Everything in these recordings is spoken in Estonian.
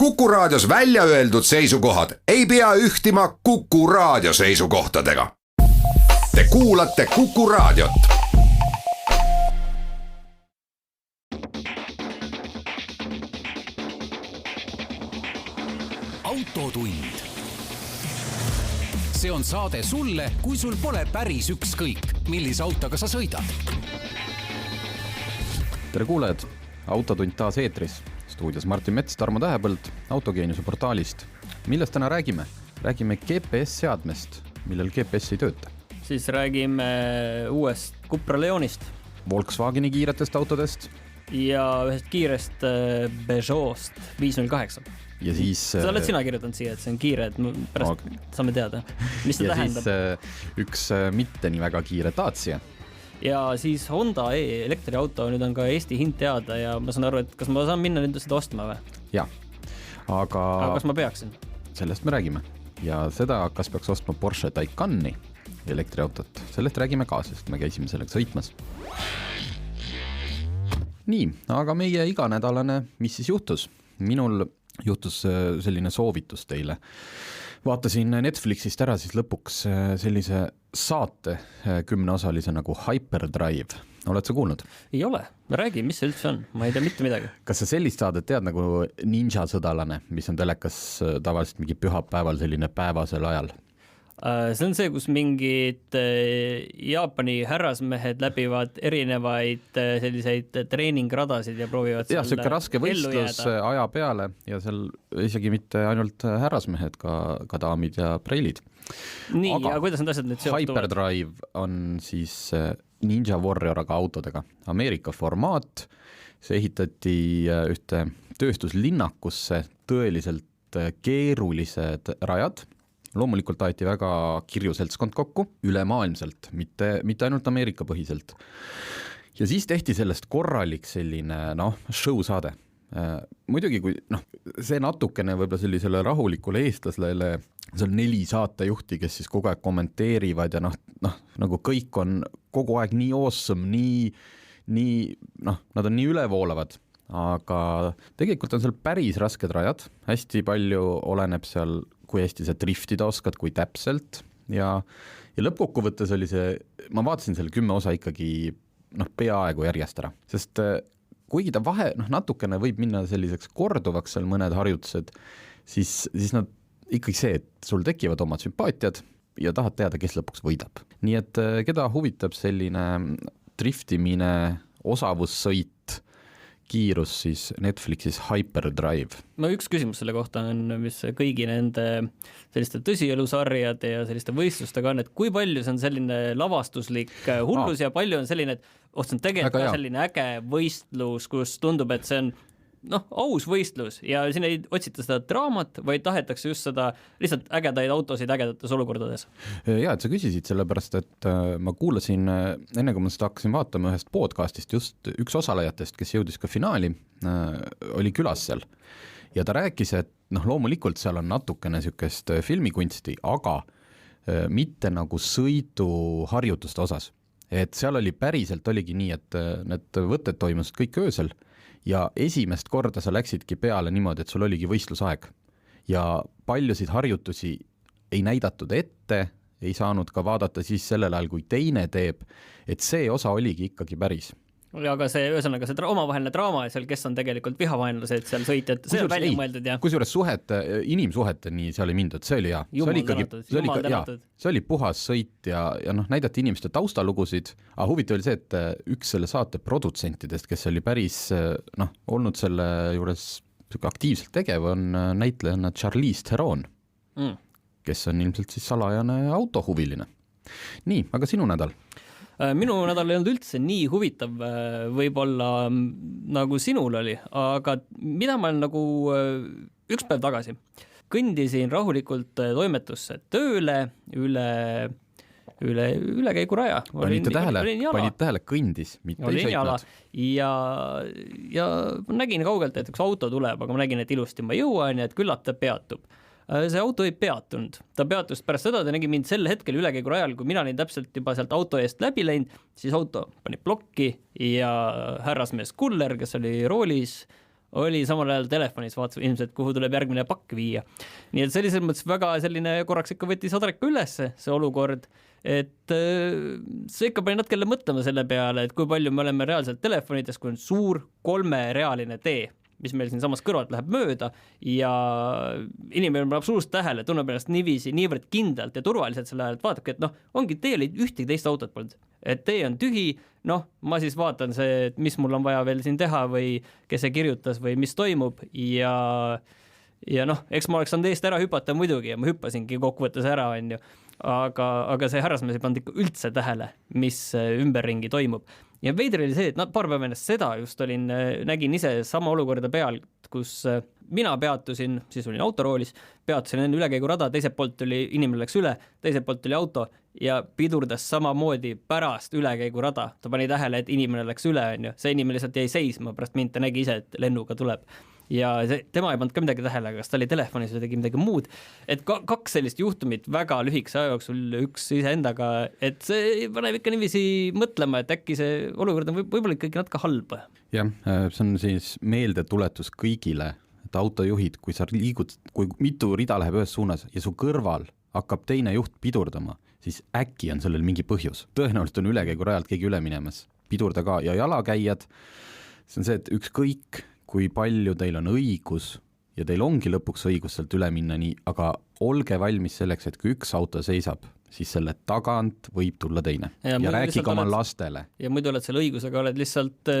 Kuku Raadios välja öeldud seisukohad ei pea ühtima Kuku Raadio seisukohtadega. Te kuulate Kuku Raadiot. Autotund. See on saade sulle, kui sul pole päris ükskõik, millise autoga sa sõidad. Tere kuulajad, Autotund taas eetris. Stuudios Martin Mets, Tarmo Tähepõld, Autogeeniuse portaalist. Millest täna räägime? Räägime GPS-seadmest, millel GPS ei tööta. Siis räägime uuest Cupra Leonist. Volkswageni kiiretest autodest. Ja ühest kiirest Peugeot'st 508. Ja siis... Sa oled sina kirjutanud siia, et see on kiire, et pärast saame teada, mis see tähendab. Ja siis üks mitte nii väga kiire Dacia. Ja siis Honda elektriauto, nüüd on ka Eesti hind teada ja ma saan aru, et kas ma saan minna nüüd seda ostma või? Ja, aga kas ma peaksin? Sellest me räägime. Ja seda, kas peaks ostma Porsche Taycani elektriautot, sellest räägime ka, sest me käisime sellega sõitmas. Nii, aga meie iganädalane, mis siis juhtus? Minul juhtus selline soovitus teile. Vaatasin Netflixist ära siis lõpuks sellise saate 10-osalise nagu Hyperdrive. Oled sa kuulnud? Ei ole. Räägi, mis see üldse on? Ma ei tea mitte midagi. Kas sa sellist saadet tead nagu Ninja sõdalane, mis on telekas tavaliselt mingi pühapäeval selline päevasel ajal? See on see, kus mingid Jaapani härrasmehed läbivad erinevaid selliseid treeningradasid ja proovivad jah, selline raske võistlus aja peale ja seal isegi mitte ainult härrasmehed, ka daamid ja preilid. Nii, aga ja kuidas need asjad nüüd seotuvad? Hyperdrive on siis Ninja Warrior aga autodega. Ameerika formaat, see ehitati ühte tööstuslinnakusse tõeliselt keerulised rajad. Loomulikult aeti väga kirju seltskond kokku, ülemaailmselt, mitte ainult Ameerika põhiselt. Ja siis tehti sellest korralik selline, show saade. Muidugi, kui see natukene võib-olla sellisele rahulikule eestlasele, see on 4 saatejuhti, kes siis kogu aeg kommenteerivad ja nagu kõik on kogu aeg nii awesome, nad on nii ülevoolavad. Aga tegelikult on seal päris rasked rajad, hästi palju oleneb seal, kui hästi sa driftida oskad, kui täpselt ja lõppkokkuvõttes oli see, ma vaatasin selle 10 osa ikkagi peaaegu järjest ära, sest kuigi ta vahe natukene võib minna selliseks korduvaks seal mõned harjutused, siis nad ikkagi see, et sul tekivad omad sümpaatiad ja tahad teada, kes lõpuks võidab. Nii et keda huvitab selline driftimine, osavussõit, kiirus siis Netflixis Hyperdrive. Üks küsimus selle kohta on, mis kõigi nende selliste tõsielusarjade ja selliste võistlustega on, et kui palju see on selline lavastuslik hullus ja palju on selline, et see on tegelikult ka selline äge võistlus, kus tundub, et see on aus võistlus ja siin ei otsita seda draamat, vaid tahetakse just seda lihtsalt ägedaid autosid ägedates olukordades. Ja, et sa küsisid sellepärast, et ma kuulasin, enne kui ma seda hakkasin vaatama ühest podcastist, just üks osalejatest, kes jõudis ka finaali, oli külas seal. Ja ta rääkis, et loomulikult seal on natukene sükest filmikunsti, aga mitte nagu sõiduharjutuste osas. Et seal oli päriselt oligi nii, et need võtted toimusid kõik öösel ja esimest korda sa läksidki peale niimoodi, et sul oligi võistlusaeg ja paljusid harjutusi ei näidatud ette, ei saanud ka vaadata siis sellel ajal, kui teine teeb, et see osa oligi ikkagi päris. Aga see ühesõnaga see omavaheline draama ja seal, kes on tegelikult vihavaenlased, seal sõitjad, see on välja mõeldud ja kusjuures inimsuheteni seal ei mindud, see oli hea. See oli puhas sõit ja näidati inimeste taustalugusid, aga huvitav oli see, et üks selle saate produtsentidest, kes oli päris olnud selle juures aktiivselt tegev, on näitlejana Charlize Theron, kes on ilmselt siis salajane autohuviline. Nii, aga sinu nädal? Minu nädal ei olnud üldse nii huvitav võib-olla nagu sinul oli, aga mida ma olen nagu üks päev tagasi kõndisin rahulikult toimetusse tööle üle käiguraja. Panite tähele, kõndis, mitte ei sõitnud. Ja ma nägin kaugelt, et üks auto tuleb, aga ma nägin, et ilusti ma jõuan ja et küllap ta peatub. See auto ei peatunud. Ta peatus pärast seda, ta nägi mind sel hetkel ülekäigurajal, kui mina olin täpselt juba sealt auto eest läbi läinud, siis auto pani plokki ja härrasmees Kuller, kes oli roolis, oli samal ajal telefonis, vaatas ilmselt, kuhu tuleb järgmine pakk viia. Nii et sellises mõttes väga selline korraks ikka võttis adreka ülesse see olukord, et see ikka pani natuke mõtlema selle peale, et kui palju me oleme reaalselt telefonides, kui on suur 3-realine tee, mis meil siin samas kõrvalt läheb mööda ja inimene on absoluutselt tähele, tunneb ennast niiviisi niivõrd kindlalt ja turvaliselt selle ajal, et vaatabki, et ongi teel ühtegi teist autot polnud, et tee on tühi, ma siis vaatan see, et mis mul on vaja veel siin teha või kes see kirjutas või mis toimub ja eks ma oleks saanud eest ära hüpata muidugi ja ma hüppasingi kokkuvõttes ära, on ju. Aga see härrasmees ei pannud ikka üldse tähele, mis ümberringi toimub. Ja veider oli see, et paar päeva ennast seda just nägin ise sama olukorda peal, kus mina peatusin, siis olin autoroolis, peatusin enne ülekäigurada, teiselt poolt tuli, inimene läks üle, teiselt poolt tuli auto ja pidurdas samamoodi pärast ülekäigurada. Ta pani tähele, et inimene läks üle, on ju. See inimene lihtsalt jäi seisma, pärast mind ta nägi ise, et lennuga tuleb. Ja tema ei pannud ka midagi tähele, kas ta oli telefonis või tegi midagi muud. Et kaks sellist juhtumit väga lühikese aja jooksul, üks iseendaga, et see paneb ikka niiviisi mõtlema, et äkki see olukord on võib-olla ikkagi natuke halb. Jah, see on siis meeldetuletus kõigile, et autojuhid, kui sa liigud, kui mitu rida läheb ühes suunas ja su kõrval hakkab teine juht pidurdama, siis äkki on sellel mingi põhjus. Tõenäoliselt on ülekäigurajalt keegi üle minemas, pidurda ka ja jalakäijad, see on see, et ükskõik kui palju teil on õigus ja teil ongi lõpuks õigus sealt üle minna nii, aga olge valmis selleks, et kui üks auto seisab, siis selle tagant võib tulla teine ja rääkige oma lastele. Ja muidu oled selle õigusega, oled lihtsalt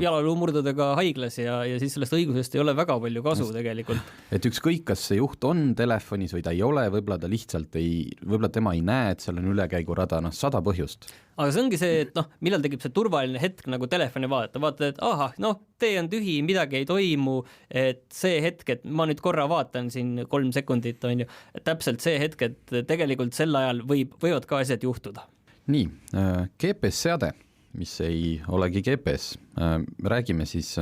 jalaluumurdadega haiglas ja siis sellest õigusest ei ole väga palju kasu tegelikult. Et ükskõik, kas see juht on telefonis või ta ei ole, võib-olla ta lihtsalt võib-olla tema ei näe, et seal on ülekäigurada, 100 põhjust. Aga see ongi see, et millal tekib see turvaline hetk nagu telefoni vaatad, et tee on tühi, midagi ei toimu, et see hetk, et ma nüüd korra vaatan siin 3 sekundit, on ju, et täpselt see hetk, et tegelikult sel ajal võivad ka asjad juhtuda. Nii, GPS-seade, mis ei olegi GPS, räägime siis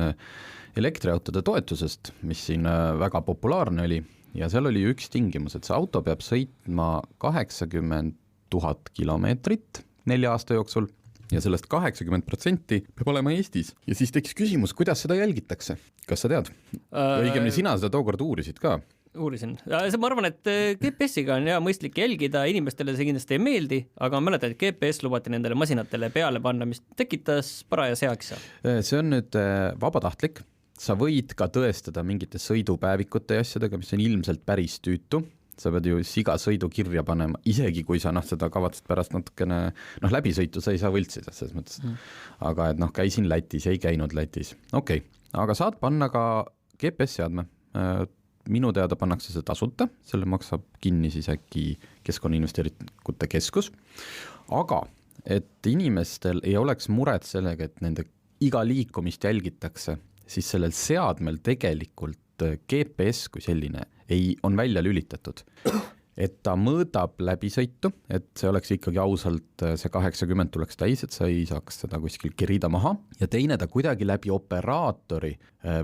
elektriautode toetusest, mis siin väga populaarne oli ja seal oli üks tingimus, et see auto peab sõitma 80 000 kilomeetrit 4 aasta jooksul ja sellest 80% peab olema Eestis. Ja siis tekkis küsimus, kuidas seda jälgitakse? Kas sa tead? Õigemini sina seda tookord uurisid ka. Uurisin. Ma arvan, et GPS-iga on mõistlik jälgida, inimestele see kindlasti ei meeldi, aga ma mäletan, et GPS lubati nendele masinatele peale panna, mis tekitas paraja seaksa. See on nüüd vabatahtlik. Sa võid ka tõestada mingite sõidupäevikute ja asjadega, mis on ilmselt päris tüütu. Sa pead ju iga sõidu kirja panema, isegi kui sa seda kavatsed pärast natukene, läbisõitu sa ei saa võltsida selles mõttes. Aga et käisin Lätis, ei käinud Lätis. Okei, aga saad panna ka GPS-seadme. Minu teada pannakse see tasuta, selle maksab kinni siis äkki Keskkonnainvesteeringute Keskus. Aga et inimestel ei oleks muret sellega, et nende iga liikumist jälgitakse, siis sellel seadmel tegelikult GPS kui selline on välja lülitatud, et ta mõõdab läbisõitu, et see oleks ikkagi ausalt, see 80 tuleks täis, et sa ei saaks seda kuskil kirida maha ja teine ta kuidagi läbi operaatori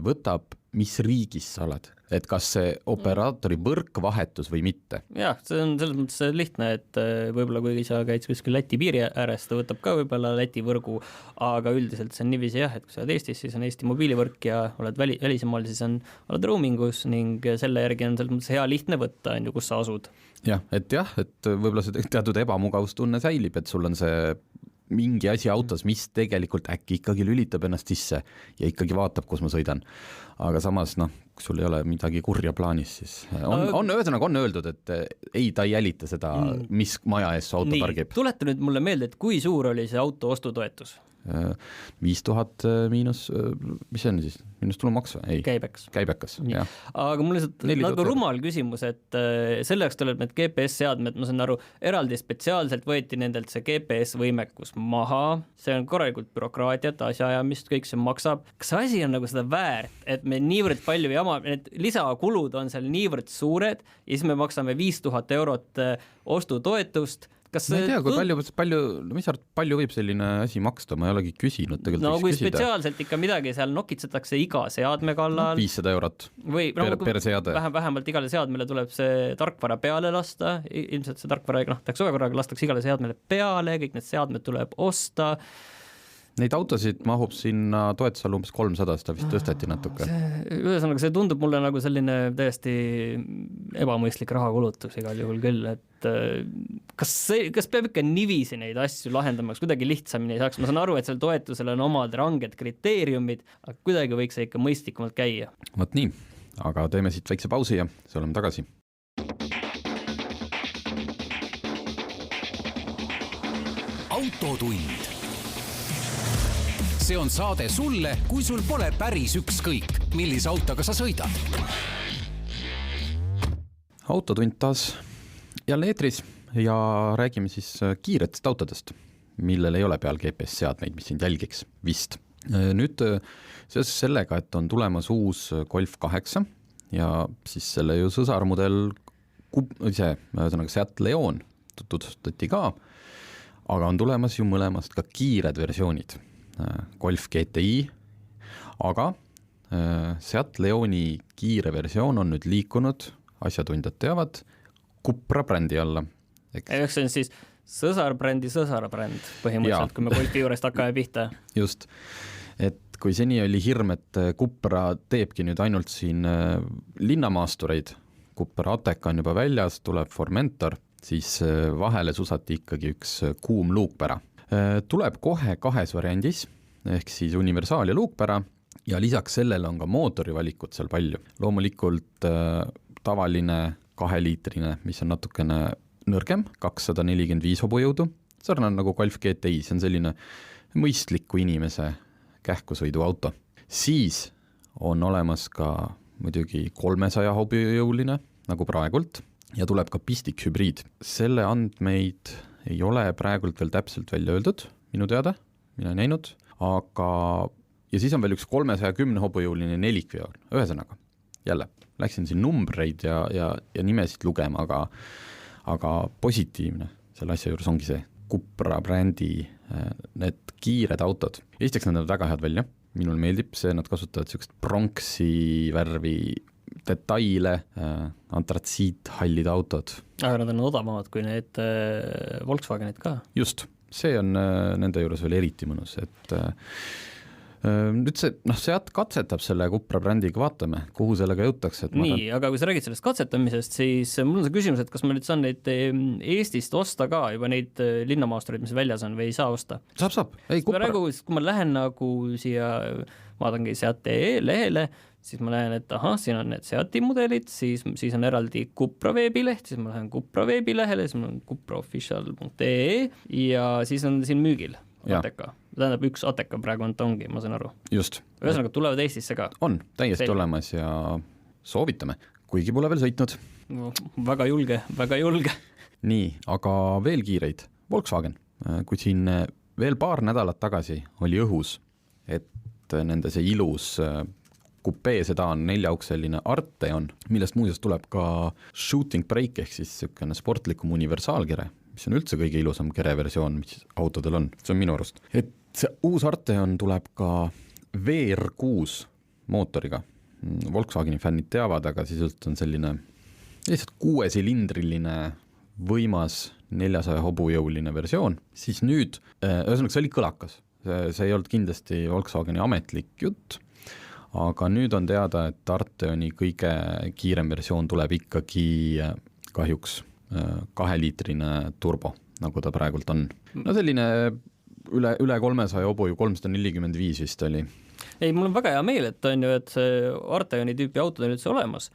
võtab, mis riigis sa oled, et kas see operaatori võrk vahetus või mitte. Jah, see on selles mõttes lihtne, et võib-olla kui sa käid kuskil Läti piiri ääres, ta võtab ka võib-olla Läti võrgu, aga üldiselt see on niiviisi et kui sa oled Eestis, siis on Eesti mobiilivõrk ja oled välismaal, siis oled roamingus ning selle järgi on selles mõttes hea lihtne võtta, kus sa asud. Et võib-olla see teatud ebamugavustunne säilib, et sul on see mingi asi autos, mis tegelikult äkki ikkagi lülitab ennast sisse ja ikkagi vaatab, kus ma sõidan. Aga samas, kui sul ei ole midagi kurja plaanis, siis on öeldud, et ei, ta ei jälita seda, mis maja ees su auto pargib. Tuleta nüüd mulle meelde, et kui suur oli see auto ostutoetus? 5000 miinus, mis see on siis? Miinus tulumaks? Ei. Käibekas, jah. Aga mul on rumal küsimus, et selleks tuleb need GPS-seadmed, ma saan aru, eraldi spetsiaalselt võeti nendelt see GPS-võimekus maha, see on korralikult bürokraatiat, asjaajamist, kõik see maksab. Kas asi on seda väärt, et me niivõrd palju need lisakulud on seal niivõrd suured ja siis me maksame 5000 eurot ostutoetust? Ma ei tea, mis palju võib selline asi maksta, ma ei olegi küsinud. Kui spetsiaalselt ikka midagi seal nokitsetakse iga seadme kallal. 500 eurot per seade. Vähemalt igale seadmele tuleb see tarkvara peale lasta, ilmselt see tarkvara, lastakse ühe korraga, lastakse igale seadmele peale, kõik need seadmed tuleb osta. Neid autosid mahub sinna toetusel umbes 300, seda vist tõsteti natuke. Ühesõnaga, see tundub mulle nagu selline täiesti ebamõistlik rahakulutus igal juhul küll, et kas peab ikka niiviisi neid asju lahendamaks, kuidagi lihtsamini saaks, ma saan aru, et seal toetusel on omad ranged kriteeriumid, aga kuidagi võiks see ikka mõistlikumalt käia. Vot nii, aga teeme siit väikse pausi ja siis oleme tagasi. Autotund. See on saade sulle, kui sul pole päris ükskõik, millise autoga sa sõidad. Autotund taas jälle eetris ja räägime siis kiiretest autodest, millel ei ole peal GPS-seadmeid, mis sind jälgiks vist. Nüüd seoses sellega, et on tulemas uus Golf 8 ja siis selle ju sõsarmudel ühesõnaga Seat Leon tutvustati ka, aga on tulemas ju mõlemast ka kiired versioonid. Golf GTI, aga Seat Leoni kiire versioon on nüüd liikunud, asjatundjad teavad, Cupra brändi alla. Ehk see on siis sõsarbrändi põhimõtteliselt, kui me Golfi juurest hakkame pihta. Just, et kui seni oli hirm, et Cupra teebki nüüd ainult siin linnamaastureid, Cupra Ateca on juba väljas, tuleb Formentor, siis vahele susati ikkagi üks kuum luukpära. Tuleb kohe kahes variandis, ehk siis universaal ja luukpära ja lisaks sellele on ka mootorivalikud seal palju. Loomulikult tavaline 2-liitrine, mis on natukene nõrgem, 245 hobujõudu, sarnane nagu Golf GTI, see on selline mõistliku inimese kähkusõidu auto. Siis on olemas ka muidugi 300 hobujõuline, nagu praegult, ja tuleb ka pistik hübriid. Selle andmeid ei ole praegult veel täpselt välja öeldud, minu teada, mina ei näinud, aga ja siis on veel üks 310 hobujõuline nelikveol, ühesõnaga, jälle, läksin siin numbreid ja nimesid lugema, aga positiivne selle asja juures ongi see Cupra brändi need kiired autod. Esiteks nad on väga head välja, minul meeldib see, nad kasutavad sellist pronksi värvi detaile, antratsiit, hallid autod. Aga nad on odavamad kui need Volkswagenid ka. Just, see on nende juures veel eriti mõnus, et nüüd see, Seat katsetab selle Cupra brändiga, vaatame, kuhu sellega jõutakse. Nii, aga kui sa räägid sellest katsetamisest, siis mul on see küsimus, et kas ma nüüd saan neid Eestist osta ka juba neid linnamaastureid, mis väljas on või ei saa osta? Saab. Ei, Cupra... Kui ma lähen nagu siia, vaatangi Seat.ee lehele, siis ma näen, et siin on need Seati mudelid, siis on eraldi Cupra veebileht, siis ma lähen Cupra veebilehele, siis mul on cupraofficial.ee ja siis on siin müügil Ateca. Tähendab, üks Ateca praegu ongi, ma saan aru. Just. Ühesõnaga, tulevad Eestisse ka? On, täiesti olemas ja soovitame, kuigi pole veel sõitnud. No, väga julge. Nii, aga veel kiireid. Volkswagen, kui siin veel paar nädalat tagasi oli õhus, et nende see ilus kupee sedaan 4-ukseline Arteon, millest muuseas tuleb ka shooting brake ehk siis sportlikum universaalkere, mis on üldse kõige ilusam kereversioon, mis autodel on. See on minu arust. Et see uus Arteon tuleb ka VR6 mootoriga. Volkswageni fännid teavad, aga sisult on selline lihtsalt 6-silindriline võimas 400 hobujõuline versioon. Siis nüüd, ühesõnaga see oli kõlakas. See ei olnud kindlasti Volkswageni ametlik jutt, aga nüüd on teada, et Arteoni kõige kiirem versioon tuleb ikkagi kahjuks 2-liitrine turbo, nagu ta praegult on. No selline üle 300 hobuju, 345 vist oli. Ei, mul on väga hea meel, et on ju, et see Arteoni tüüpi autod on üldse olemas,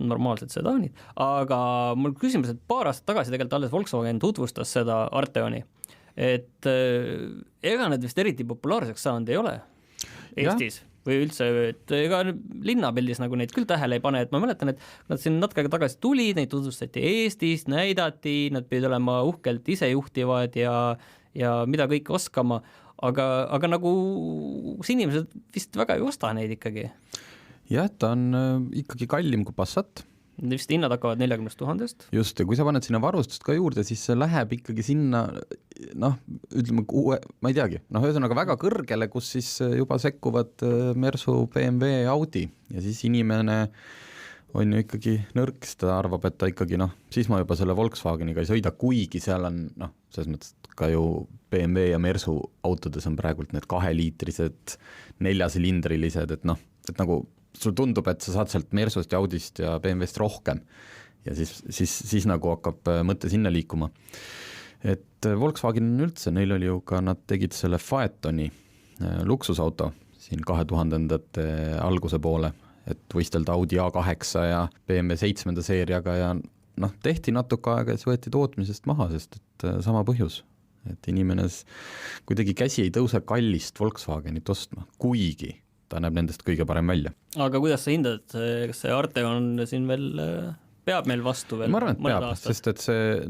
normaalsed sedaanid, aga mul küsimus, et paar aastat tagasi tegelikult alles Volkswagen tutvustas seda Arteoni, et ega need vist eriti populaarseks saanud ei ole Eestis. Ja? Või üldse, et ega linnapildis nagu neid küll tähele ei pane, et ma mäletan, et nad siin natuke tagasi tulid, neid tutvustati Eestis, näidati, nad pidid olema uhkelt isejuhtivad ja mida kõik oskama, aga nagu inimesed vist väga ei osta neid ikkagi. Jah, ta on ikkagi kallim kui Passat. Vist hinnad hakkavad 40 000. Just, ja kui sa paned sinna varustust ka juurde, siis see läheb ikkagi sinna, ütleme, ma ei teagi, ühesõnaga väga kõrgele, kus siis juba sekkuvad Mersu, BMW, Audi ja siis inimene on ju ikkagi nõrk, ta arvab, et ta ikkagi siis ma juba selle Volkswageniga ei sõida, kuigi seal on selles mõttes ka ju BMW ja Mersu autodes on praegult need 2-liitrised 4-silindrilised, et nagu sul tundub, et sa saad sealt Mersust ja Audist ja BMW-st rohkem ja siis nagu hakkab mõte sinna liikuma. Et Volkswagen üldse, neil oli ju ka, nad tegid selle Phaetoni luksusauto siin 2000-ndate alguse poole, et võistelda Audi A8 ja BMW 7 seeriaga ja tehti natuke aega ja siis võeti tootmisest maha, sest et sama põhjus, et inimene kuidagi käsi ei tõuse kallist Volkswagenit ostma, kuigi ta näeb nendest kõige parem välja. Aga kuidas sa hindad, kas see Arteon siin veel peab meil vastu veel? Ma arvan, et peab, sest et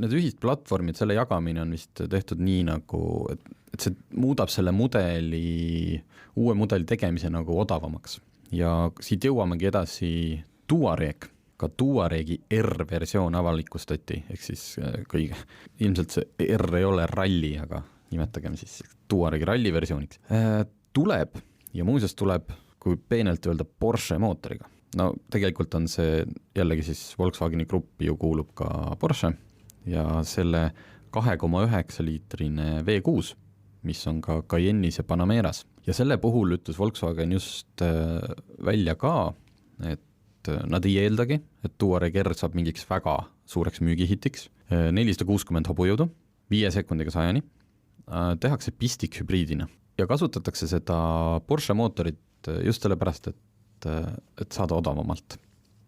need ühist platvormid, selle jagamine on vist tehtud nii nagu, et see muudab selle uue mudeli tegemise nagu odavamaks. Ja siit jõuamegi edasi Touareg, ka Touaregi R-versioon avalikustati, ehk siis ilmselt see R ei ole ralli, aga nimetagem siis Touaregi ralli versiooniks. Tuleb ja muuseas tuleb, kui peenelt öelda, Porsche mootoriga. No tegelikult on see jällegi siis Volkswageni gruppi ju kuulub ka Porsche ja selle 2,9-liitrine V6, mis on ka Cayenne'is ja Panameras. Ja selle puhul ütles Volkswagen just välja ka, et nad ei eeldagi, et Touareg R saab mingiks väga suureks müügihitiks. 460 hobujõudu, 5 sekundiga 100-ni, tehakse pistik-hübriidina ja kasutatakse seda Porsche mootorit just sellepärast, et saada odavamalt.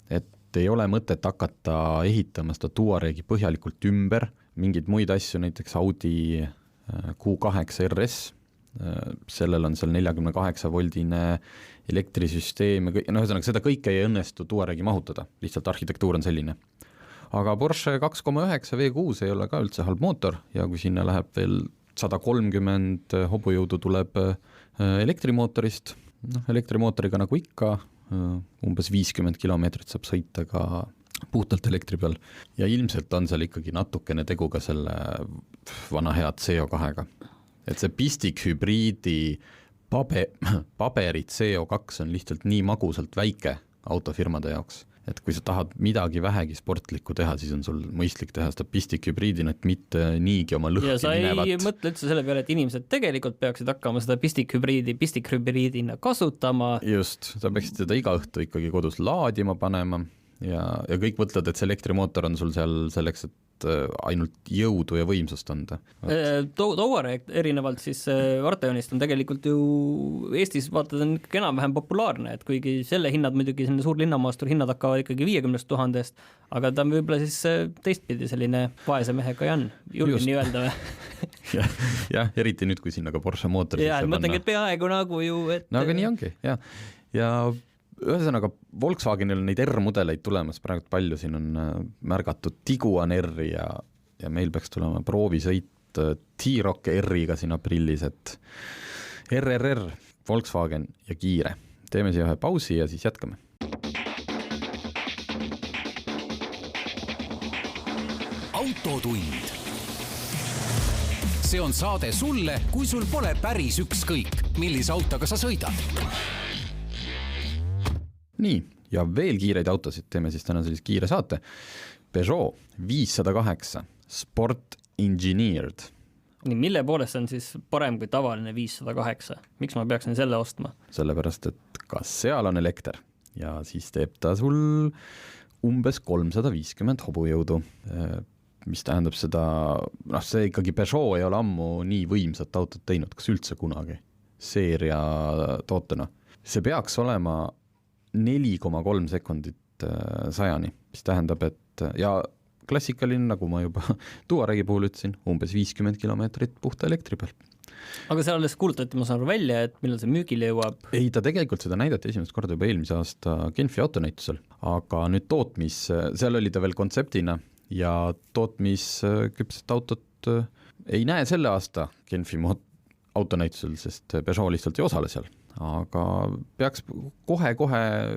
Et ei ole mõtet hakata ehitama seda Touaregi põhjalikult ümber, mingeid muid asju, näiteks Audi Q8 RS, sellel on seal 48-voldine elektrisüsteem ja ühesõnaga seda kõike ei õnnestu Touaregi mahutada, lihtsalt arhitektuur on selline. Aga Porsche 2,9 V6 ei ole ka üldse halb mootor ja kui sinna läheb veel 130 hobujõudu tuleb elektrimootorist, elektrimootoriga nagu ikka, umbes 50 kilomeetrit saab sõita ka puhtalt elektri peal ja ilmselt on seal ikkagi natukene tegu ka selle vana head CO2-ga. Et see pistik-hübriidi paberid CO2 on lihtsalt nii magusalt väike autofirmade jaoks, et kui sa tahad midagi vähegi sportlikku teha, siis on sul mõistlik teha seda pistik-hübriidina, et mitte niigi oma lõhki minevat. Ja sa ei mõtle üldse selle peale, et inimesed tegelikult peaksid hakkama seda pistik-hübriidina kasutama. Just, sa peaksid seda iga õhtu ikkagi kodus laadima panema ja kõik mõtled, et see elektrimootor on sul seal selleks, et ainult jõudu ja võimsust anda. Touareg erinevalt siis Arteonist on tegelikult ju Eestis vaatad on ikkagi enam-vähem populaarne, et kuigi selle hinnad muidugi selline suur linnamaastur hinnad hakkavad ikkagi 50 000, aga ta on võib-olla siis teistpidi selline vaese mehe Cayenne, julgen nii öelda või? jah, eriti nüüd, kui sinna ka Porsche mootor ja mõtlengi, et peaaegu nagu ju no aga nii ongi, ja ühesõnaga Volkswagenil on neid R-mudeleid tulemas praegu palju, siin on märgatud Tiguan R-i ja meil peaks tulema proovisõit T-Roc R-iga siin aprillis, et RRR, Volkswagen ja kiire. Teeme siia ühe pausi ja siis jätkame. Autotund. See on saade sulle, kui sul pole päris ükskõik, millise autoga sa sõidad. Nii, ja veel kiireid autosid, teeme siis täna sellise kiire saate. Peugeot 508 Sport Engineered. Nii, mille poolest on siis parem kui tavaline 508? Miks ma peaksin selle ostma? Sellepärast, et kas seal on elekter ja siis teeb ta sul umbes 350 hobujõudu, mis tähendab seda, see ikkagi Peugeot ei ole ammu nii võimsat autot teinud, kas üldse kunagi seeria tootena. See peaks olema 4,3 sekundit 100-ni, mis tähendab, et ja klassikaline, nagu ma juba Touaregi puhul ütlesin, umbes 50 kilomeetrit puhta elektri peal. Aga see alles kuulutati, ma saan aru välja, et millal see müügile jõuab? Ei, ta tegelikult seda näidati esimest korda juba eelmise aasta Genfi autonäitusel, aga nüüd seal oli ta veel kontseptina ja tootmisküpset autot ei näe selle aasta Genfi autonäitusel, sest Peugeot lihtsalt ei osale seal. Aga peaks kohe,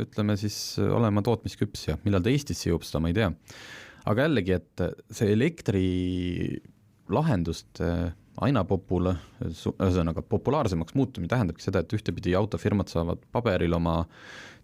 ütleme siis, olema tootmisküps ja millal ta Eestisse jõuab, seda ma ei tea. Aga jällegi, et see elektri lahendust aina populaarsemaks muutumine tähendabki seda, et ühtepidi autofirmad saavad paberil oma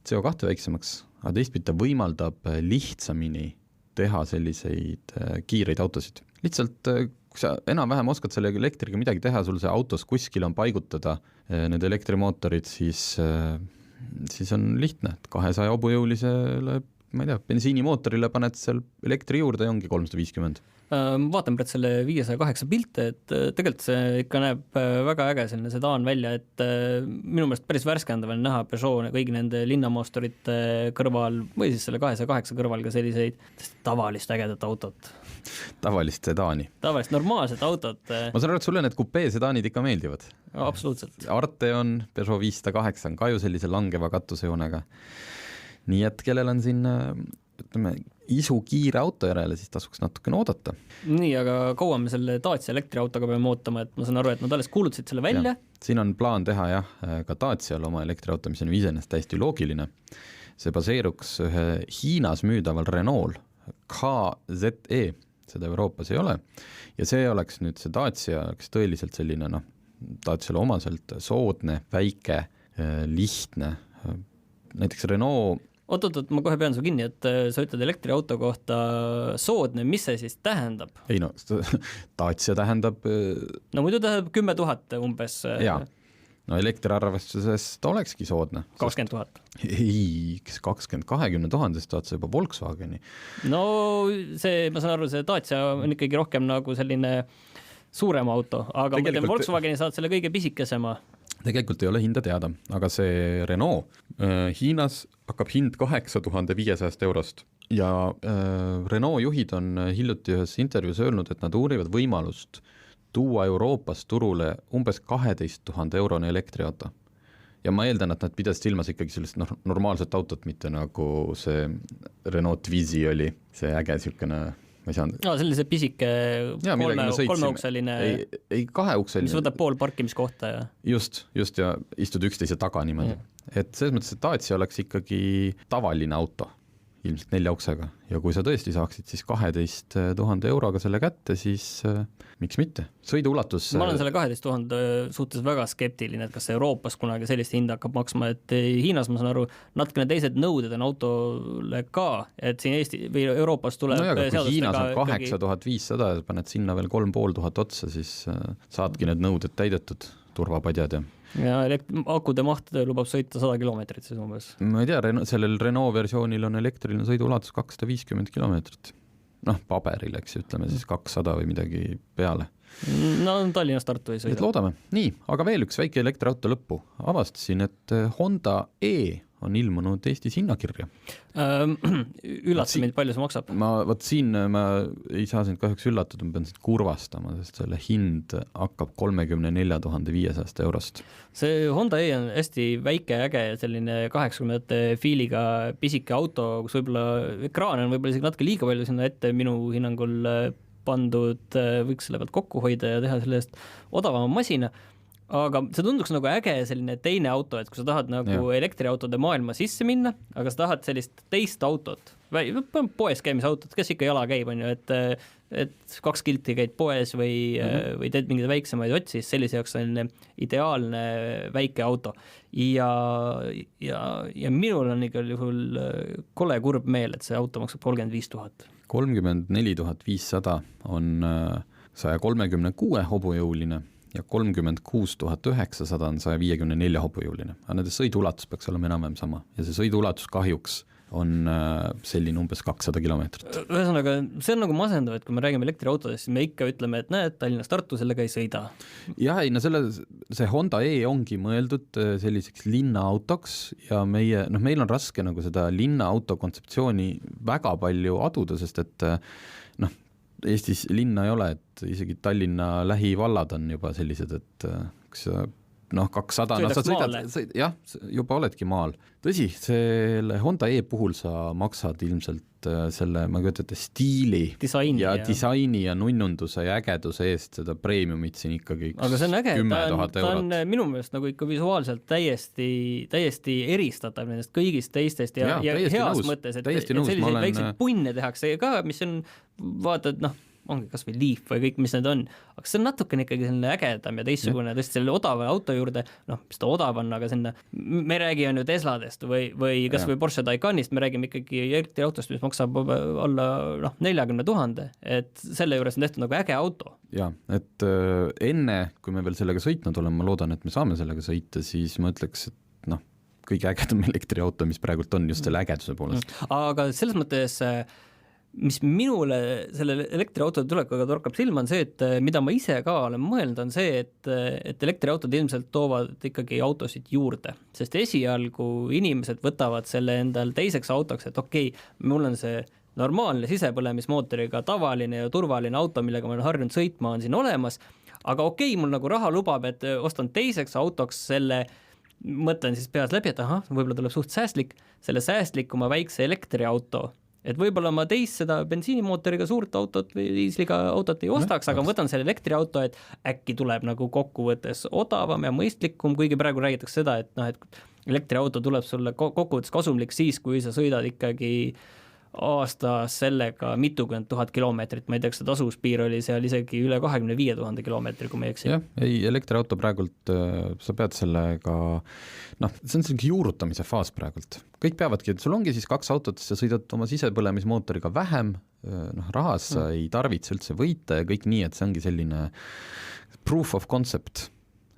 CO2 väiksemaks, aga teistpidi ta võimaldab lihtsamini teha selliseid kiireid autosid. Lihtsalt, kui sa enam-vähem oskad selle elektriga midagi teha, sul see autos kuskil on paigutada need elektrimootorid, siis on lihtne, et 200 hobujõulisele, ma ei tea, bensiinimootorile paned seal elektri juurde ja ongi 350. Vaatan praegu selle 508 pilte, et tegelikult see ikka näeb väga äge selline sedaan välja, et minu meelest päris värskendav on näha Peugeot kõigi nende linnamoostorite kõrval või siis selle 208 kõrval ka selliseid tavalist ägedat autot. Tavalist sedaani. Tavalist normaalset autot. Ma saan aru, et sulle need kupee sedaanid ikka meeldivad. Absoluutselt. Arteon, Peugeot 508 on ka ju sellise langeva katusjoonega. Nii et kellel on siin isu kiire auto järele, siis tasuks natukene oodata. Nii, aga kaua me selle Dacia elektriautoga peame ootama, et ma saan aru, et nad alles kuulutasid selle välja? Siin on plaan teha ka Dacial oma elektriauto, mis on iseenesest täiesti loogiline. See baseeruks ühe Hiinas müüdaval Renault KZE, seda Euroopas ei ole, ja see oleks nüüd see Dacia, oleks tõeliselt selline, Daciale omaselt soodne, väike, lihtne. Näiteks Renault Oot, ma kohe pean su kinni, et sa ütled elektriauto kohta soodne, mis see siis tähendab? Ei Dacia tähendab... No muidu tähendab 10 000 umbes. Jaa, elektriarvestuses ta olekski soodne. 20 000. Ei, 20 000 saad sa juba Volkswageni. No see, ma saan aru, see Dacia on ikkagi rohkem nagu selline suurem auto, aga ma tean, Volkswageni saad selle kõige pisikesema. Tegelikult ei ole hinda teada, aga see Renault Hiinas hakkab hind 8500 eurost ja Renault juhid on hiljuti ühes intervjuus öelnud, et nad uurivad võimalust tuua Euroopas turule umbes 12 000 eurone elektriauto. Ja ma eeldan, et nad pidasid silmas ikkagi sellist normaalset autot, mitte nagu see Renault Twizy oli, see äge sükene sellise pisike kolmeukseline, ei kaheukseline, mis võtab pool parkimiskohta ja just ja istud üksteise taga niimoodi. Et selles mõttes, et Dacia oleks ikkagi tavaline auto, ilmselt 4 uksega, ja kui sa tõesti saaksid siis 12 000 euroga selle kätte, siis miks mitte? Sõiduulatus... Ma olen selle 12 000 suhtes väga skeptiline, et kas Euroopas kunagi sellist hinda hakkab maksma, et Hiinas, ma saan aru, natukene teised nõuded on autole ka, et siin Eesti või Euroopas tuleb... No ja, kui Hiinas on 8500 ja paned sinna veel 3500 otsa, siis saadki need nõuded täidetud, turvapadjad ja akude maht lubab sõita 100 kilomeetrit siis umbes. Ma ei tea, sellel Renault versioonil on elektriline sõiduulatus 250 kilomeetrit. Paberil, eks ütleme siis 200 või midagi peale. No Tallinnast Tartu ei sõida. Et loodame. Nii, aga veel üks väike elektriauto lõppu. Avastasin, et Honda E on ilmunud Eestis hinnakirja. Üllata mind, palju see maksab? Ma ei saa sind kahjuks üllatud, ma pean sind kurvastama, sest selle hind hakkab 34 500 eurost. See Honda E on hästi väike, äge, selline 80 fiiliga pisike auto, kus võib-olla ekraan on võib-olla isegi natuke liiga palju sinna ette minu hinnangul pandud, võiks selle pealt kokku hoida ja teha sellest odavama masina. Aga see tunduks nagu äge selline teine auto, et kui sa tahad nagu elektriautode maailma sisse minna, aga sa tahad sellist teist autot, poes käimisautot, kes ikka jala käib, on ju, et 2 kilti käid poes või teed mingeid väiksemaid otsi, sellise jaoks on ideaalne väike auto. Ja minul on igal juhul kole kurb meel, et see auto maksab 35 000. 34 500 on 136 hobujõuline ja 36 900 on 154 hobujõuline. Aga nende sõiduulatus peaks olema enam-vähem sama. Ja see sõiduulatus kahjuks on selline umbes 200 kilomeetrit. Ühesõnaga, see on nagu masendav, et kui me räägime elektriautodest, siis me ikka ütleme, et näed, Tallinnast Tartu sellega ei sõida. Jah, see Honda E ongi mõeldud selliseks linnaautoks ja meil on raske nagu seda linnaauto kontseptsiooni väga palju aduda, sest et Eestis linna ei ole, et isegi Tallinna lähivallad on juba sellised, et kus 200, sa sõidad, jah, juba oledki maal. Tõsi, selle Honda E puhul sa maksad ilmselt selle, ma kujutate, stiili disaini ja nunnunduse ja ägeduse eest seda premiumit siin ikkagi 10 000 eurot. Aga see on äge, ta on minu meelest nagu ikka visuaalselt täiesti eristatav nendest kõigist teistest ja heas mõttes, et selliseid väikseid punne tehakse ka, mis on, vaatad, ongi kas või Leaf või kõik, mis need on, aga see on natukene ikkagi selline ägedam ja teistsugune tõesti selle odava auto juurde, mis ta odav on, aga sinna, me räägime ju Tesladest või kas või Porsche Taycanist, me räägime ikkagi elektriautost, mis maksab alla 40 000, et selle juures on tehtud nagu äge auto. Ja, et enne, kui me veel sellega sõitnud oleme, ma loodan, et me saame sellega sõita, siis ma ütleks, et kõige ägedam elektriauto, mis praegult on just selle ägeduse poolest. Aga selles mõttes mis minule selle elektriautode tulekuga torkab silma on see, et mida ma ise ka olen mõelnud, on see, et elektriautod ilmselt toovad ikkagi autosid juurde, sest esialgu inimesed võtavad selle endal teiseks autoks, et okei, mul on see normaalne sisepõlemismootoriga tavaline ja turvaline auto, millega ma olen harjunud sõitma, on siin olemas, aga okei, mul nagu raha lubab, et ostan teiseks autoks selle, mõtlen siis peas läbi, et võib-olla tuleb suht säästlik, selle säästlikuma väikse elektriauto, et võib-olla ma teist seda bensiinimootoriga suurt autot või diisliga autot ei ostaks, aga ma võtan selle elektriauto, et äkki tuleb nagu kokkuvõttes odavam ja mõistlikum, kuigi praegu räägitakse seda, et elektriauto tuleb sulle kokkuvõttes kasumlik siis, kui sa sõidad ikkagi aastas sellega mitukümmend 1000 kilomeetrit, ma ei tea, kas see tasuvuspiir oli seal isegi üle 25 000 kilomeetri, kui ma ei eksi. Jah, ei, elektriauto praegult, sa pead sellega, see on selline juurutamise faas praegult. Kõik peavadki, et sul ongi siis 2 autot, sa sõidad oma sisepõlemismootoriga vähem, rahas sa ei tarvitse üldse võita ja kõik nii, et see ongi selline proof of concept,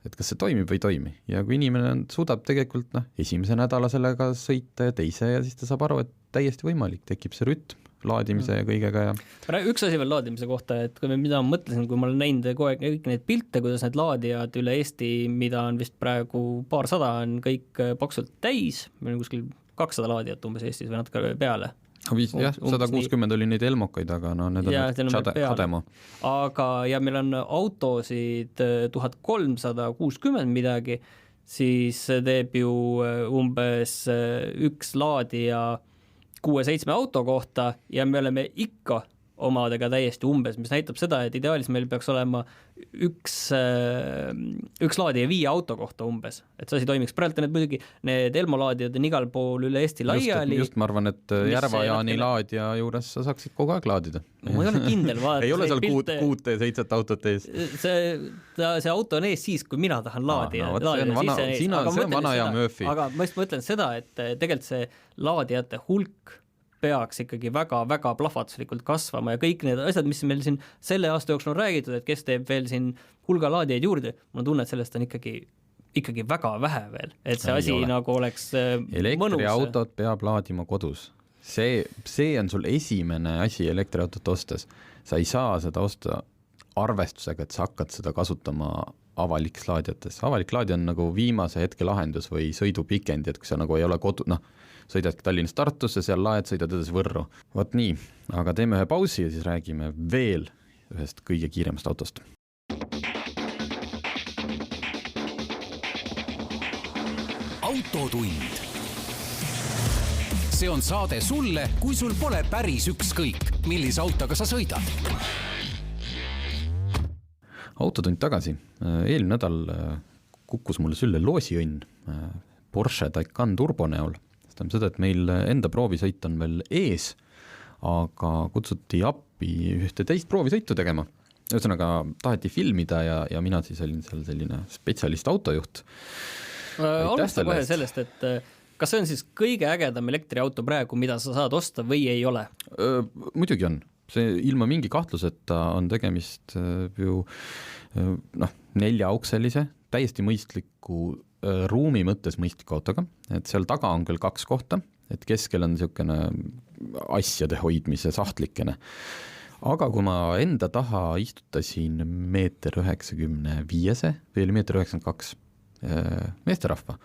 et kas see toimib või ei toimi. Ja kui inimene suudab tegelikult esimese nädala sellega sõita ja teise ja siis ta saab aru, et täiesti võimalik, tekib see rütm laadimise ja kõigega. Ja üks asi veel laadimise kohta, et mida ma mõtlesin, kui ma olen näinud kogu aeg kõik neid pilte, kuidas need laadijad üle Eesti, mida on vist praegu paarsada, on kõik paksult täis, meil on kuskil 200 laadijat umbes Eestis või natuke peale. Jah, 160 oli neid elmokaid, aga need on Chademo. Aga ja meil on autosid 1360 midagi, siis teeb ju umbes üks laadija 6-7 auto kohta ja me oleme ikka omadega täiesti umbes, mis näitab seda, et ideaalis meil peaks olema üks laadija 5 auto kohta umbes, et see asi toimiks. Praegu muidugi need elmolaadijad on igal pool üle Eesti laiali. Just ma arvan, et Järva-Jaani laadija juures sa saaksid kogu aeg laadida. Ma ei ole kindel. Ei ole seal 6-7 autot ees. See auto on ees siis, kui mina tahan laadida. See on vana ja Murphy. Aga ma just mõtlen seda, et tegelikult see laadijate hulk peaks ikkagi väga-väga plahvatuslikult kasvama ja kõik need asjad, mis meil siin selle aasta jooksul on räägitud, et kes teeb veel siin hulga laadijaid juurde, mul tunne, et sellest on ikkagi väga vähe veel, et see asi nagu oleks mõnus. Elektriautot peab laadima kodus. See on sul esimene asi elektriautot ostes. Sa ei saa seda osta arvestusega, et sa hakkad seda kasutama avaliks laadijates. Avalik laadija on nagu viimase hetke lahendus või sõidupikendi, et kui sa nagu ei ole sõidad Tallinnast Tartusse, seal laed, sõidad edasi Võrru. Vot nii, aga teeme ühe pausi ja siis räägime veel ühest kõige kiiremast autost. Autotund. See on saade sulle, kui sul pole päris ükskõik, millise autoga sa sõidad. Autotund tagasi. Eelmine nädal kukkus mulle sülle loosiõnn Porsche Taycan Turbo näol. Seda, et meil enda proovisõit on veel ees, aga kutsuti appi ühte teist proovisõitu tegema. Ühesõnaga taheti filmida ja mina siis olin seal selline spetsialist autojuht. Alusta kohe sellest, et kas see on siis kõige ägedam elektriauto praegu, mida sa saad osta või ei ole? Muidugi on. See ilma mingi kahtluseta on tegemist ju 4-aukselise, täiesti mõistliku ruumi mõttes mõistliku autoga, et seal taga on küll 2 kohta, et keskel on niisugune asjade hoidmise sahtlikene. Aga kui ma enda taha istutasin 1,95 või oli 1,92 meesterahva,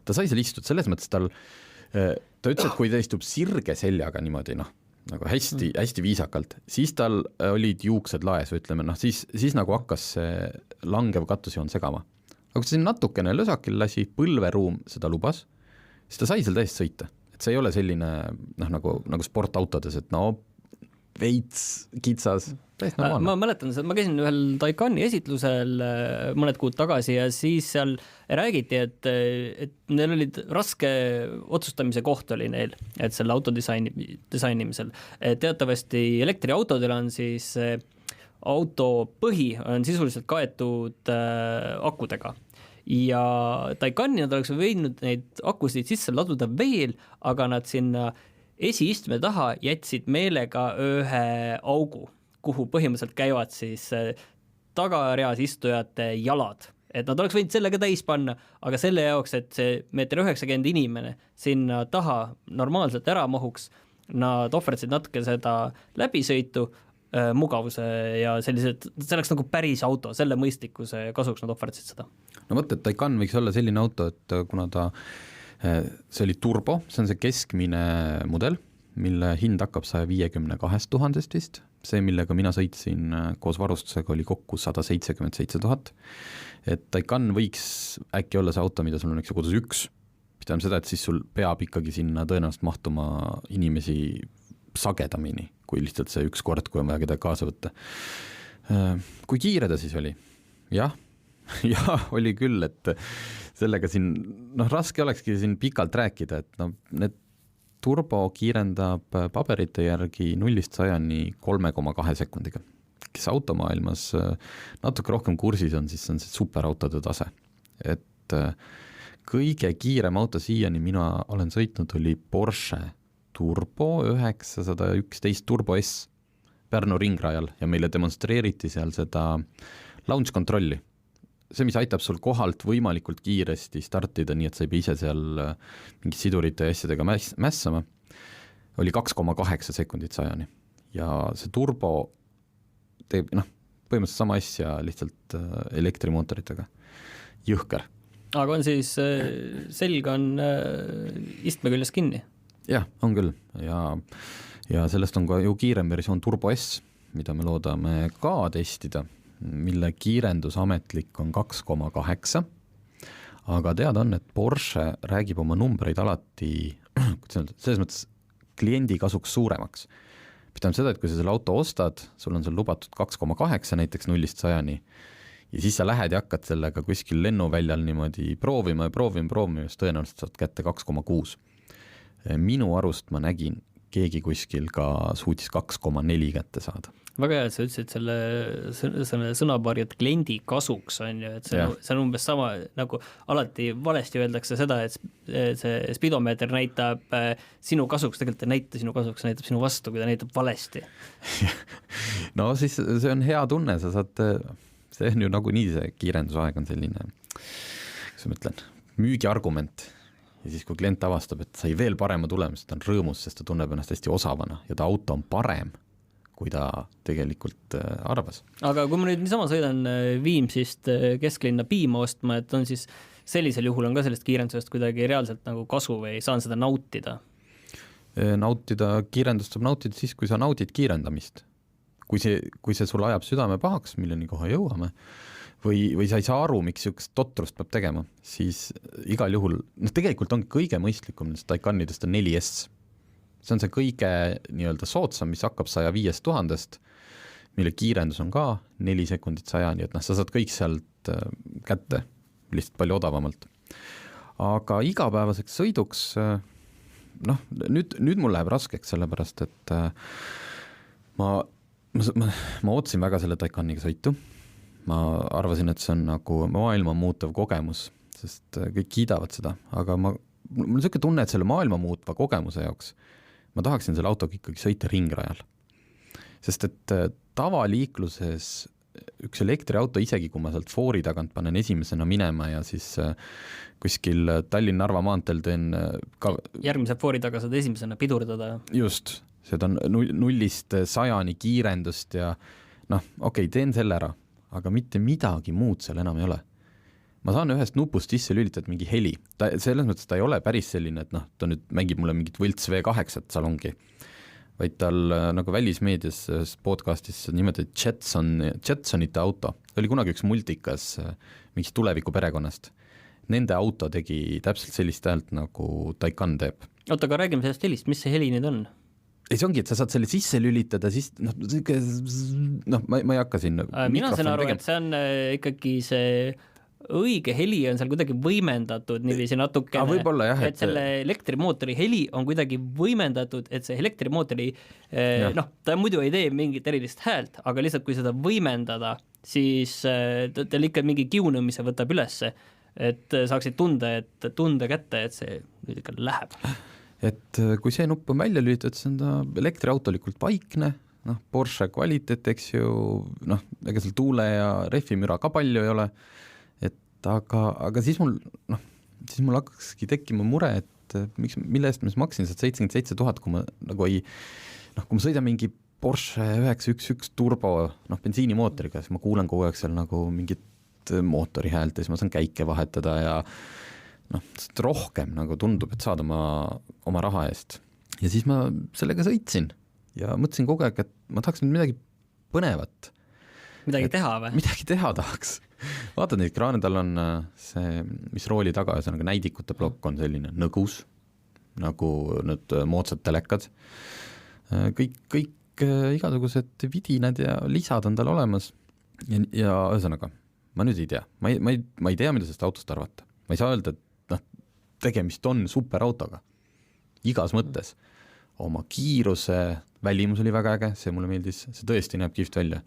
ta sai seal istuda, selles mõttes ta ütles, et kui ta istub sirge seljaga niimoodi, nagu hästi viisakalt, siis tal olid juuksed laes või ütleme, siis nagu hakkas see langev katusjoon segama. Aga kui siin natukene lösakil lasi, põlveruum seda lubas, siis ta sai seal täiesti sõita. Et see ei ole selline nagu sportautodes, et veits kitsas, täiesti normaalne. Ma mäletan, ma käisin ühel Taycani esitlusel mõned kuud tagasi ja siis seal räägiti, et neil olid raske otsustamise koht oli neil, et selle auto disainimisel. Teatavasti elektriautodel on siis auto põhi on sisuliselt kaetud akudega ja Taycani nad oleks võinud neid akusid sisse laduda veel, aga nad sinna esiistme taha jätsid meelega ühe augu, kuhu põhimõtteliselt käivad siis tagareas istujate jalad. Et nad oleks võinud sellega täis panna, aga selle jaoks, et see 1,90 m inimene sinna taha normaalselt ära mahuks, nad ohverdasid natuke seda läbisõitu, mugavuse ja sellised, see oleks nagu päris auto, selle mõistlikkuse kasuks nad ohverdasid seda. No mõtle, et Taycan võiks olla selline auto, et kuna see oli turbo, see on see keskmine mudel, mille hind hakkab 152 000 vist, see, millega mina sõitsin koos varustusega, oli kokku 177 000, et Taycan võiks äkki olla see auto, mida sul on eks kodus üks, mis tähendab seda, et siis sul peab ikkagi sinna tõenäoliselt mahtuma inimesi sagedamini, kui lihtsalt see üks kord, kui on vaja kedagi kaasa võtta. Kui kiire ta siis oli? Jah, oli küll, et sellega siin, raske olekski siin pikalt rääkida, et need turbo kiirendab paberite järgi 0-100 3,2 sekundiga. Kes automaailmas natuke rohkem kursis on, siis on see superautode tase. Et kõige kiirem auto siiani mina olen sõitnud oli Porsche Turbo 911 Turbo S Pärnu ringrajal ja meile demonstreeriti seal seda launch kontrolli. See, mis aitab sul kohalt võimalikult kiiresti startida, nii et sa ei pea ise seal mingi sidurite ja asjadega mässama, oli 2,8 sekundit 100. Ja see turbo teeb põhimõtteliselt sama asja lihtsalt elektrimootoritega. Jõhker. Aga on siis, selg on istme küljes kinni? Jah, on küll ja sellest on ka ju kiirem versioon Turbo S, mida me loodame ka testida, mille kiirendus ametlik on 2,8, aga teada on, et Porsche räägib oma numbreid alati selles mõttes kliendi kasuks suuremaks. Pidame seda, et kui sa selle auto ostad, sul on seal lubatud 2,8 näiteks 0-100 ja siis sa lähed ja hakkad sellega kuskil lennuväljal niimoodi proovima, siis tõenäoliselt saad kätte 2,6. Minu arust ma nägin, keegi kuskil ka suutis 2,4 kätte saada. Väga hea, et sa ütlesid selle sõnapaari, et kliendi kasuks on ju, et see on umbes sama, nagu alati valesti öeldakse seda, et see spidomeeter näitab sinu kasuks, tegelikult ei näita sinu kasuks, näitab sinu vastu, kui ta näitab valesti. No siis see on hea tunne, sa saad, see on ju nagu nii, see kiirendusaeg on selline, kuidas ma ütlen, müügiargument. Ja siis, kui klient avastab, et sai veel parema tulemust, ta on rõõmus, sest ta tunneb ennast hästi osavana ja ta auto on parem, kui ta tegelikult arvas. Aga kui ma nüüd niisama sõidan Viimsist kesklinna piima ostma, et on siis sellisel juhul on ka sellest kiirendusest kuidagi reaalselt nagu kasu või saan seda nautida? Kiirendust saab nautida siis, kui sa naudid kiirendamist. Kui see sul ajab südame pahaks, milleni kohe jõuame, või sa ei saa aru, miks niisugust totrust peab tegema, siis igal juhul, tegelikult on kõige mõistlikum nendest Taycanidest on 4S. See on see kõige nii-öelda soodsam, mis hakkab 105 000, mille kiirendus on ka 4 sekundit 100, nii et sa saad kõik sealt kätte lihtsalt palju odavamalt. Aga igapäevaseks sõiduks, nüüd mul läheb raskeks, sellepärast, et ma ootsin väga selle Taycaniga sõitu. Ma arvasin, et see on nagu maailma muutev kogemus, sest kõik kiidavad seda, aga mul on selline tunne, et selle maailma muutva kogemuse jaoks ma tahaksin selle autoga ikkagi sõita ringrajal. Sest et tavaliikluses üks elektriauto, isegi kui ma sealt foori tagant panen esimesena minema ja siis kuskil Tallinn-Narva maanteel teen ka... Järgmise foori taga saad esimesena pidurdada. Just, seda 0-100 kiirendust ja teen selle ära. Aga mitte midagi muud seal enam ei ole. Ma saan ühest nupust sisse lülitada mingi heli. Selles mõttes ta ei ole päris selline, et ta nüüd mängib mulle mingit võlts V8 salongi, vaid tal nagu välismeedias podcastis niimoodi Jetsonite auto. Oli kunagi üks multikas mingist tuleviku perekonnast. Nende auto tegi täpselt sellist häält, nagu Taycan teeb. Oota, aga räägime sellest helist, mis see heli nüüd on? Ei, see ongi, et sa saad selle sisse lülitada, siis ma ei hakka siin mina saan aru, et see on ikkagi see õige heli on seal kuidagi võimendatud niiviisi natukene, võib-olla jah, et selle elektrimootori heli on kuidagi võimendatud, et see elektrimootori ta muidu ei tee mingit erilist häält, aga lihtsalt kui seda võimendada, siis tal ikka mingi kiunumise võtab ülesse, et saaksid tunde kätte, et see nüüd ikka läheb. Et kui see nupp on välja lülitatud, siis on ta elektriautolikult paikne, Porsche kvaliteet, eks ju, ega seal tuule ja rehvimüra ka palju ei ole, et aga siis mul hakkaski tekkima mure, et mille eest ma maksin 77 000, kui ma nagu kui ma sõidan mingi Porsche 911 turbo bensiinimootoriga, siis ma kuulen kogu aeg seal nagu mingit mootori häält ja siis ma saan käike vahetada ja rohkem nagu tundub, et saada oma raha eest. Ja siis ma sellega sõitsin ja mõtlesin kogu aeg, et ma tahaks nüüd midagi põnevat. Midagi teha või? Midagi teha tahaks. Vaatad neid ekraane, tal on see, mis rooli taga, see on näidikute plokk on selline nõgus, nagu need moodsad telekad. Kõik igasugused vidinad ja lisad on tal olemas ja ühesõnaga, ma nüüd ei tea. Ma ei tea, mida sellest autost arvata. Ma ei saa öelda, et tegemist on superautoga. Igas mõttes. Oma kiiruse, välimus oli väga äge, see mulle meeldis, see tõesti näeb kihvt välja.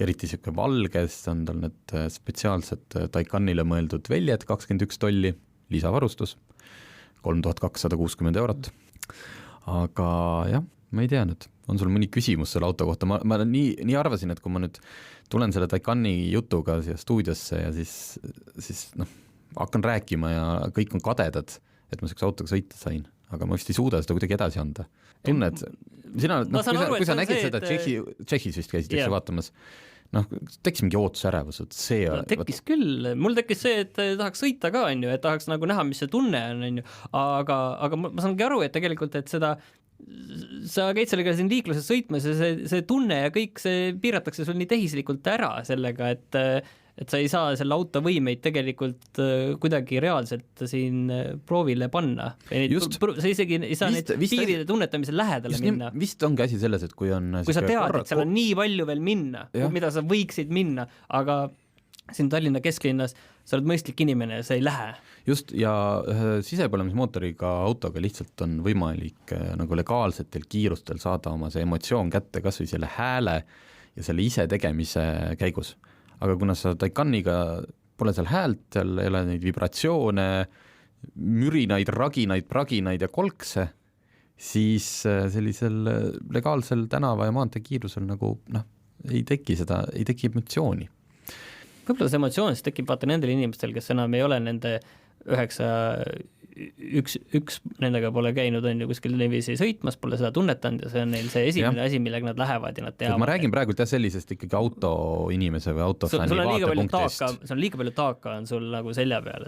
Eriti siuke valges, on tal need spetsiaalsed Taycanile mõeldud väljed, 21 tolli, lisavarustus, 3260 €. Aga jah, ma ei tea nüüd, on sul mõni küsimus selle auto kohta? Ma nii arvasin, et kui ma nüüd tulen selle Taycani jutuga siia stuudiosse ja siis hakkan rääkima ja kõik on kadedad, et ma selleks autoga sõita sain. Aga ma vist ei suuda seda kuidagi edasi anda. Tunned, sina, kui sa nägid seda Tšehhis vist käisid vaatamas, tekkis mingi ootusärevus, et see tekkis küll, mul tekkis see, et tahaks sõita ka, et tahaks nagu näha, mis see tunne on, aga ma saangi aru, et tegelikult, et seda sa käid sellega siin liikluses sõitmas ja see tunne ja kõik see piiratakse sul nii tehislikult ära sellega, et sa ei saa selle auto võimeid tegelikult kuidagi reaalselt siin proovile panna. Sa isegi ei saa neid piiride tunnetamisel lähedale minna. Vist ongi asi selles, et kui sa tead, et seal on nii palju veel minna, mida sa võiksid minna, aga siin Tallinna kesklinnas sa oled mõistlik inimene ja see ei lähe. Just, ja sisepõlemismootoriga autoga lihtsalt on võimalik nagu legaalsetel kiirustel saada oma see emotsioon kätte kas või selle hääle ja selle ise tegemise käigus. Aga kuna sa Taycaniga pole seal häält, seal ei ole neid vibratsioone, mürinaid, raginaid, praginaid ja kolkse, siis sellisel legaalsel tänava ja maantee kiirusel nagu ei teki emotsiooni. Võib-olla see emotsioon siis tekib vaata nendel inimestel, kes enam ei ole nende 911 nendega pole käinud, on ju kuskil nevis sõitmas, pole seda tunnetanud ja see on neil see esimene asi, millega nad lähevad ja nad teavad. Ma räägin praegu sellisest ikkagi autoinimese või autofänni vaatepunktist. See on liiga palju taaka on sul nagu selja peal.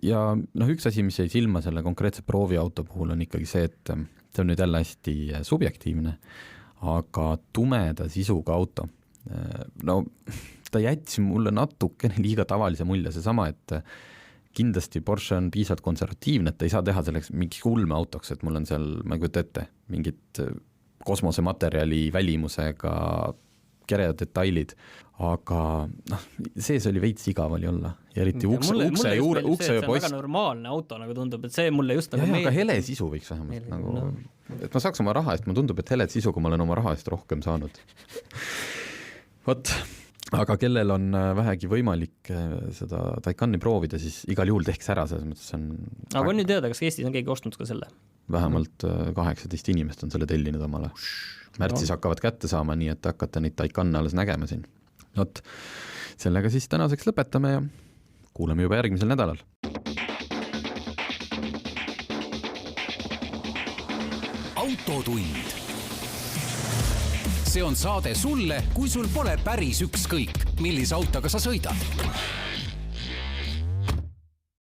Ja üks asi, mis jäi silma selle konkreetse prooviauto puhul on ikkagi see, et see on nüüd jälle hästi subjektiivne, aga tumeda sisuga auto. Ta jättis mulle natukene liiga tavalise mulje, seesama, et kindlasti Porsche on piisavalt konservatiivne, et ta ei saa teha selleks mingi ulmeautoks, et mul on seal, ma ei kujuta ette, mingid kosmosematerjali välimusega keredad detailid, aga sees oli veits igav oli olla. Ja eriti ukse juurde. See on väga normaalne auto, nagu tundub, et see mulle just nagu meeldib. Aga hele sisu võiks vähemalt. Et ma saaks oma raha eest, ma tundub, et hele sisu, kui ma olen oma raha eest rohkem saanud. Võt, aga kellel on vähegi võimalik seda Taycani proovida, siis igal juhul tehks ära, selles mõttes on... Aga on nüüd teada, kas Eestis on keegi ostnud ka selle? Vähemalt 18 inimest on selle tellinud omale. Märtsis hakkavad kätte saama, nii et hakkate neid Taycan'e alles nägema siin. Võt, sellega siis tänaseks lõpetame ja kuuleme juba järgmisel nädalal. Autotund. See on saade sulle, kui sul pole päris ükskõik, millise autoga sa sõidad.